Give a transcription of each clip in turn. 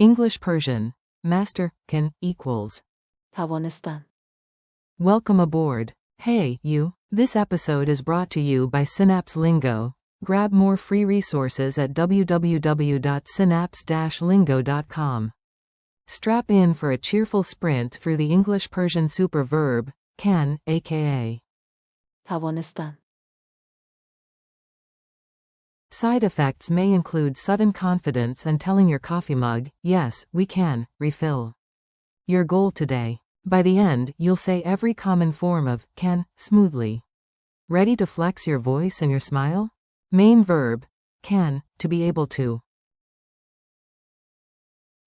English-Persian. Master, can, equals. توانستن. Welcome aboard. Hey, you. This episode is brought to you by Synapse Lingo. Grab more free resources at www.synapse-lingo.com. Strap in for a cheerful sprint through the English-Persian superverb, can, aka. توانستن. Side effects may include sudden confidence and telling your coffee mug, yes, we can, refill. Your goal today. By the end, you'll say every common form of can smoothly. Ready to flex your voice and your smile? Main verb, can, to be able to.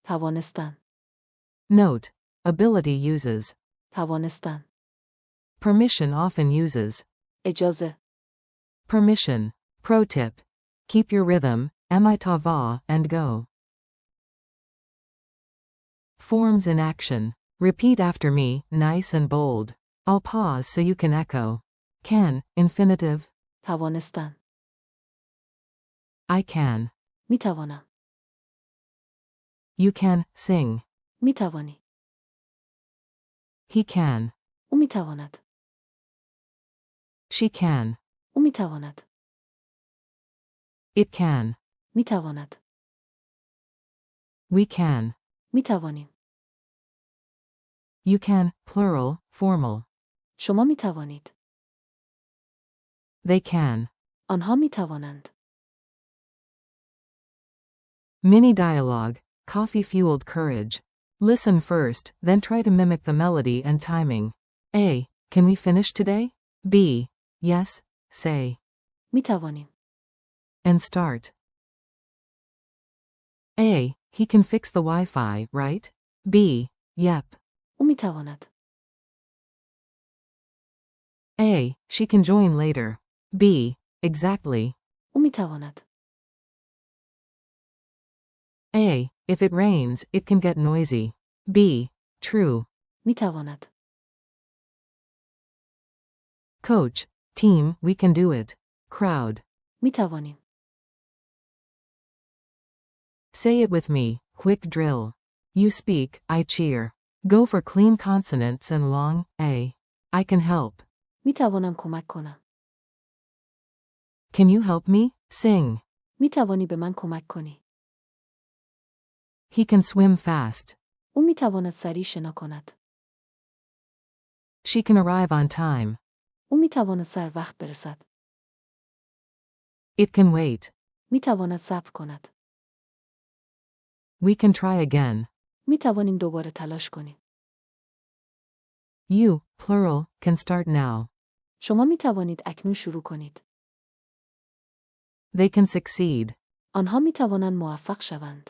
توانستن. Note, ability uses. توانستن. Permission often uses. اجازه. Permission. Pro tip. Keep your rhythm, emitava, and go. Forms in action. Repeat after me, nice and bold. I'll pause so you can echo. Can, infinitive. توانستن. I can. میتوانم. You can, sing. میتوانی. He can. او میتواند. She can. او میتواند. It can. میتواند. We can. میتوانیم. You can, plural, formal. شما میتوانید. They can. آنها میتوانند. Mini dialogue. Coffee-fueled courage. Listen first, then try to mimic the melody and timing. A. Can we finish today? B. Yes, say. میتوانیم. And start. A. He can fix the Wi-Fi, right? B. Yep. او میتواند. A. She can join later. B. Exactly. او میتواند. A. If it rains, it can get noisy. B. True. میتواند. Coach. Team, we can do it. Crowd. میتوانیم. Say it with me, quick drill. You speak, I cheer. Go for clean consonants and long, A. I can help. میتوانم کمک کنم. Can you help me? Sing. میتوانی به من کمک کنی. He can swim fast. او میتواند سریع شنا کند. She can arrive on time. او میتواند سر وقت برسد. It can wait. میتواند صبر کند. We can try again. میتوانیم دوباره تلاش کنیم. You, plural, can start now. شما میتوانید اکنون شروع کنید. They can succeed. آنها میتوانند موفق شوند.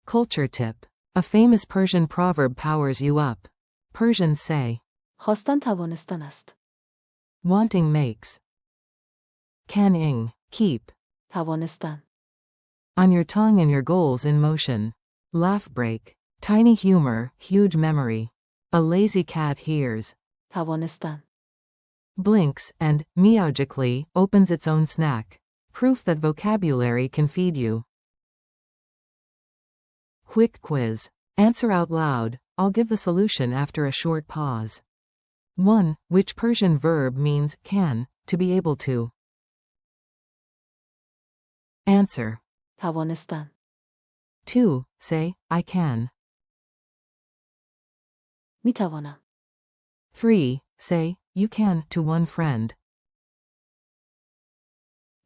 Culture tip. A famous Persian proverb powers you up. Persians say, خواستن توانستن است. wanting makes. Canning, keep. توانستن. On your tongue and your goals in motion. Laugh break. Tiny humor, huge memory. A lazy cat hears. توانستن. Blinks and, meowgically, opens its own snack. Proof that vocabulary can feed you. Quick quiz. Answer out loud. I'll give the solution after a short pause. 1. Which Persian verb means can, to be able to? Answer. توانستن. 2. Say, I can. میتوانم. 3. Say, you can, to one friend.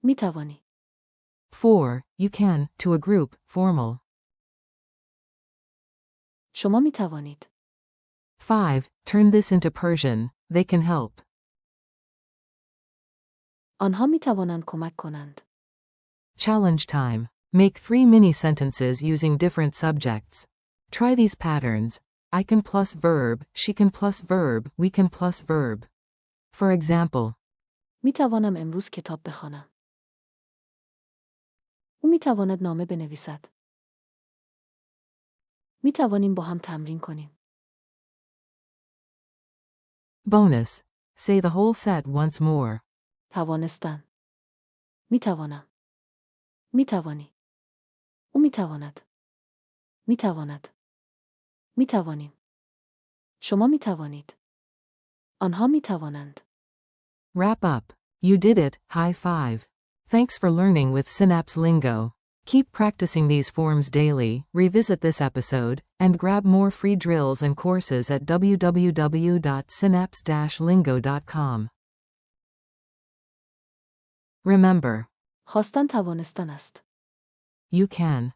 میتوانی. 4. You can, to a group, formal. شما میتوانید. 5. Turn this into Persian, they can help. آنها میتوانند کمک کنند. Challenge time. Make 3 mini sentences using different subjects. Try these patterns. I can plus verb, she can plus verb, we can plus verb. For example, میتوانم امروز کتاب بخوانم. او میتواند نامه بنویسد. میتوانیم با هم تمرین کنیم. bonus. Say the whole set once more. توانستن. میتوانم. میتوانی. میتواند. میتواند. میتوانیم. شما میتوانید. آنها میتوانند. Wrap up. You did it, high five. Thanks for learning with Synapse Lingo. Keep practicing these forms daily, revisit this episode, and grab more free drills and courses at www.synapse-lingo.com. Remember, خواستن توانستن است. you can.